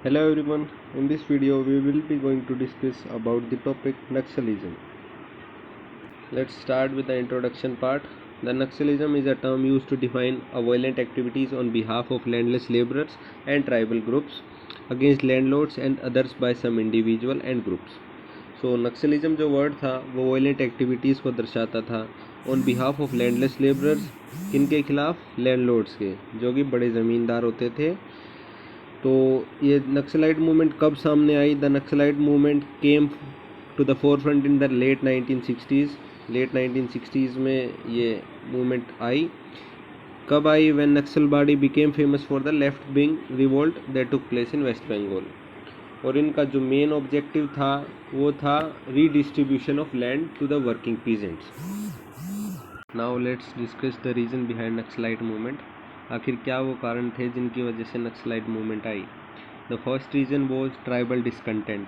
Hello everyone, in this video we will be going to discuss about the topic Naxalism. Let's start with the introduction part. The Naxalism is a term used to define a violent activities on behalf of landless laborers and tribal groups against landlords and others by some individual and groups. So Naxalism जो word था वो violent activities को दर्शाता था on behalf of landless labourers, किनके खिलाफ? Landlords के, जो कि बड़े ज़मींदार होते थे। तो ये नक्सलाइट मूवमेंट कब सामने आई? The Naxalite movement came to the forefront in the late 1960s में ये मूवमेंट आई। कब आई? When Naxalbari became famous for the left wing revolt that took place in West Bengal. और इनका जो मेन ऑब्जेक्टिव था वो था redistribution of land to the working peasants. Now let's discuss the reason behind Naxalite movement. आखिर क्या वो कारण थे जिनकी वजह से Naxalite movement I? The first reason was tribal discontent.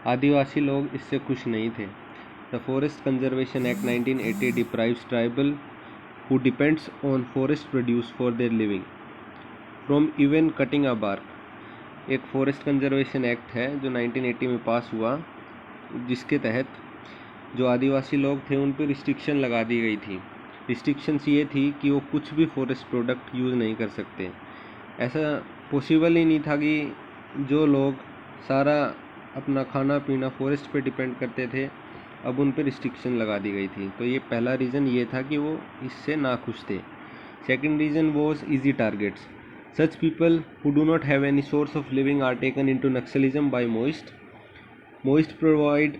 आदिवासी लोग इससे खुश नहीं थे। The forest conservation act 1980 deprives tribal who depends on forest produce for their living from even cutting a bark. एक फॉरेस्ट कंजर्वेशन एक्ट है जो 1980 में पास हुआ, जिसके तहत जो आदिवासी लोग थे उन पर रिस्ट्रिक्शन लगा दी गई थी। रिस्ट्रिक्शंस ये थी कि वो कुछ भी फॉरेस्ट प्रोडक्ट यूज़ नहीं कर सकते। ऐसा पॉसिबल ही नहीं था कि जो लोग सारा अपना खाना पीना फॉरेस्ट पे डिपेंड करते थे, अब उन पे रिस्ट्रिक्शन लगा दी गई थी। तो ये पहला रीज़न ये था कि वो इससे नाखुश थे। Second reason was easy targets. Such people who do not have any source of living are taken into naxalism by Maoist provide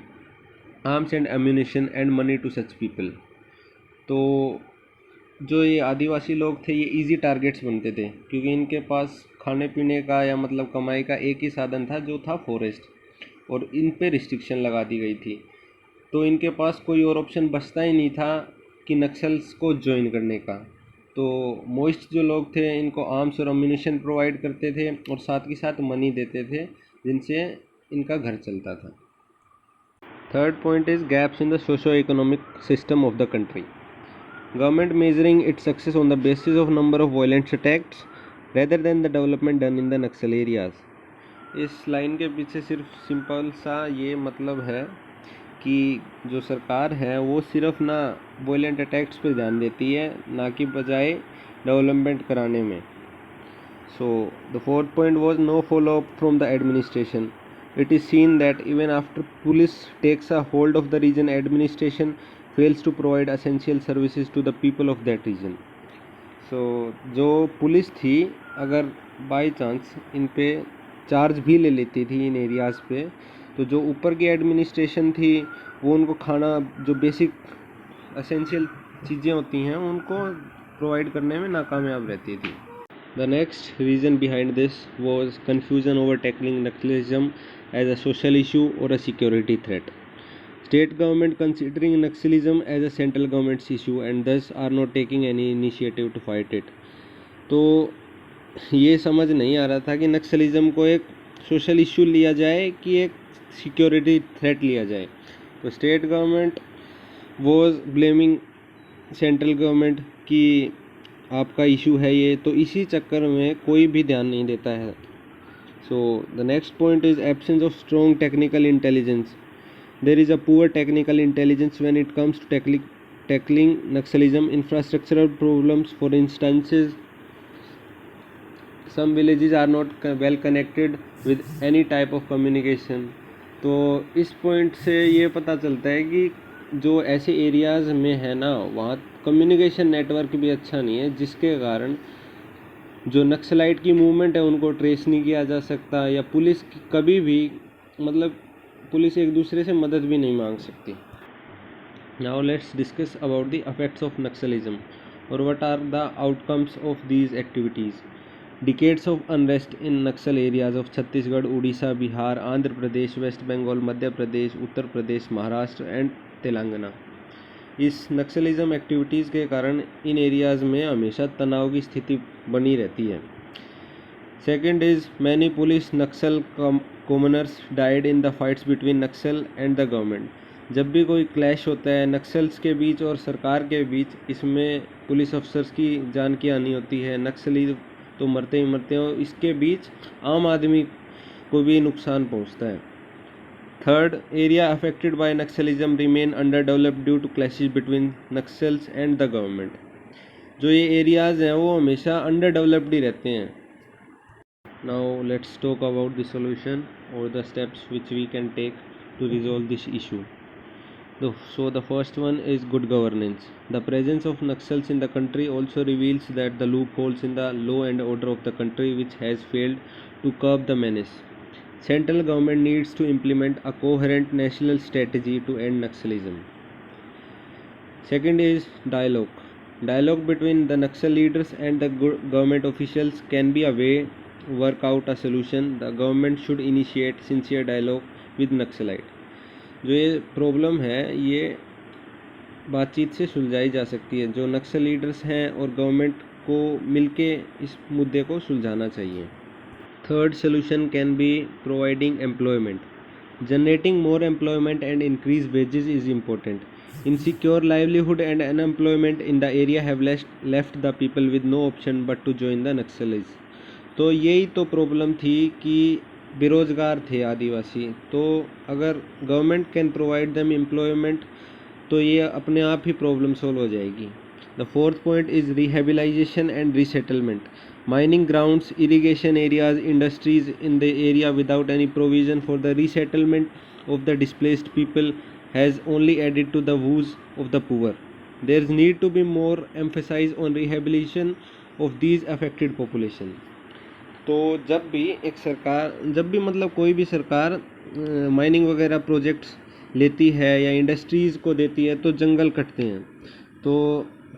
arms and ammunition and money to such people. तो जो ये आदिवासी लोग थे ये इजी टारगेट्स बनते थे, क्योंकि इनके पास खाने पीने का या मतलब कमाई का एक ही साधन था जो था फॉरेस्ट, और इन पे रिस्ट्रिक्शन लगा दी गई थी। तो इनके पास कोई और ऑप्शन बचता ही नहीं था कि नक्सल्स को ज्वाइन करने का। तो मोइस्ट जो लोग थे इनको आर्म्स और अम्यूनिशन प्रोवाइड करते थे और साथ के साथ मनी देते थे, जिनसे इनका घर चलता था। Third point is gaps in the socio economic system of the country. Government measuring its success on the basis of number of violent attacks rather than the development done in the Naxal areas। इस line के पीछे सिर्फ simple सा ये मतलब है कि जो सरकार है वो सिर्फ ना वायलेंट अटैक्स पे ध्यान देती है, ना कि बजाय डेवलपमेंट कराने में। So the fourth point was no follow up from the administration. It is seen that even after police takes a hold of the region, administration fails to provide essential services to the people of that region। So जो police थी अगर by chance in पे charge भी ले लेती थी इन areas पे, तो जो ऊपर की एडमिनिस्ट्रेशन थी वो उनको खाना, जो बेसिक एसेंशियल चीज़ें होती हैं, उनको प्रोवाइड करने में नाकामयाब रहती थी। The next reason behind this was confusion over tackling Naxalism as a social issue or a security threat. State government considering Naxalism as a central government's issue and thus are not taking any initiative to fight it। तो ये समझ नहीं आ रहा था कि नक्सलिज्म को एक social issue लिया जाए कि एक सिक्योरिटी थ्रेट लिया जाए। तो state government was blaming central government कि आपका इशू है ये, तो इसी चक्कर में कोई भी ध्यान नहीं देता है। So the next point is absence of strong technical intelligence. There is a poor technical intelligence when it comes to tackling naxalism. Infrastructural problems, for instances some villages are not well connected with any type of communication. तो इस point से ये पता चलता है कि जो ऐसे एरियाज़ में है ना, वहाँ कम्युनिकेशन नेटवर्क भी अच्छा नहीं है, जिसके कारण जो नक्सलाइट की मूवमेंट है उनको ट्रेस नहीं किया जा सकता, या पुलिस कभी भी मतलब पुलिस एक दूसरे से मदद भी नहीं मांग सकती। Now let's discuss about the effects of Naxalism और what are the outcomes of these activities. Decades of unrest in Naxal areas of Chhattisgarh, Odisha, Bihar, Andhra Pradesh, West Bengal, Madhya Pradesh, Uttar Pradesh, Maharashtra and Telangana. इस Naxalism activities के कारण इन areas में हमेशा तनाव की स्थिति बनी रहती है। Second is many police Naxal commoners died in the fights between Naxal and the government. जब भी कोई क्लैश होता है नक्सल्स के बीच और सरकार के बीच, इसमें पुलिस अफसर्स की जान की हानि होती है, नक्सली तो मरते ही मरते हो। इसके बीच आम आदमी को भी नुकसान पहुंचता है। Third, area affected by naxalism remain under developed due to clashes between naxals and the government. जो ये एरियाज़ हैं वो हमेशा अंडर डेवलप्ड ही रहते हैं। Now let's talk about the solution और the steps which we can take to resolve this issue. So the first one is good governance. The presence of Naxals in the country also reveals that the loopholes in the law and order of the country which has failed to curb the menace. Central government needs to implement a coherent national strategy to end Naxalism. Second is dialogue. Dialogue between the Naxal leaders and the government officials can be a way work out a solution. The government should initiate sincere dialogue with Naxalite. जो ये problem है ये बातचीत से सुलझाई जा सकती है। जो नक्सल लीडर्स हैं और गवर्नमेंट को मिलके इस मुद्दे को सुलझाना चाहिए। Third solution can be providing employment. Generating more employment and increase wages is important. Insecure livelihood and unemployment in the area have left the people with no option but to join the Naxalites. तो यही तो problem थी कि बेरोज़गार थे आदिवासी, तो अगर government can provide them employment तो ये अपने आप ही प्रॉब्लम सॉल्व हो जाएगी। The fourth point is rehabilitation and resettlement. Mining grounds, irrigation areas, industries in the area without any provision for the resettlement of the displaced people has only added to the woes of the poor. There is need to be more emphasize on rehabilitation of these affected population. तो जब भी मतलब कोई भी सरकार mining वगैरह projects लेती है या इंडस्ट्रीज़ को देती है तो जंगल कटते हैं। तो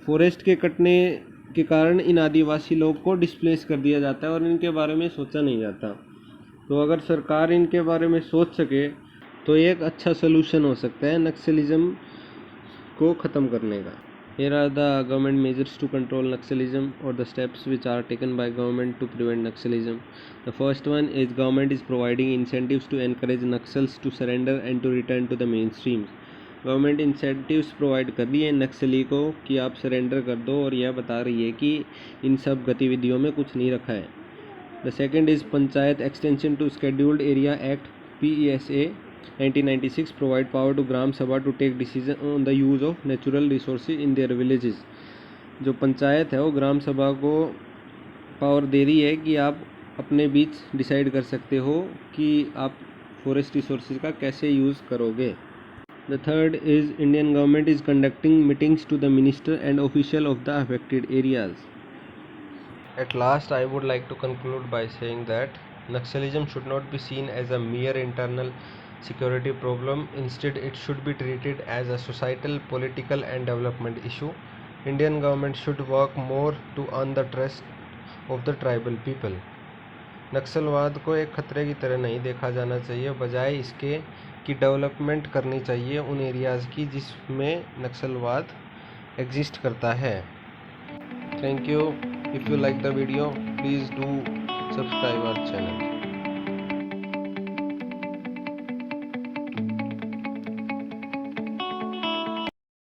फॉरेस्ट के कटने के कारण इन आदिवासी लोग को डिस्प्लेस कर दिया जाता है और इनके बारे में सोचा नहीं जाता। तो अगर सरकार इनके बारे में सोच सके तो ये एक अच्छा सलूशन हो सकता है नक्सलिज्म को ख़त्म करने का। Here are the government measures to control Naxalism or the steps which are taken by government to prevent Naxalism. The first one is government is providing incentives to encourage Naxals to surrender and to return to the mainstream. Government incentives provide कर रही है नक्सली को कि आप surrender कर दो और यह बता रही है कि इन सब गतिविधियों में कुछ नहीं रखा है। The second is panchayat extension to scheduled area act PESA 1996 provide power to gram sabha to take decision on the use of natural resources in their villages। जो पंचायत है वो ग्राम सभा को पावर दे रही है कि आप अपने बीच डिसाइड कर सकते हो कि आप फॉरेस्ट रिसोर्सेज का कैसे यूज़ करोगे। The third is Indian government is conducting meetings to the minister and official of the affected areas. At last, I would like to conclude by saying that Naxalism should not be seen as a mere internal security problem. Instead, it should be treated as a societal, political and development issue. Indian government should work more to earn the trust of the tribal people. नक्सलवाद को एक खतरे की तरह नहीं देखा जाना चाहिए, बजाय इसके कि डेवलपमेंट करनी चाहिए उन एरियाज़ की जिसमें नक्सलवाद एग्जिस्ट करता है। Thank you. If you like the video, please do subscribe our channel.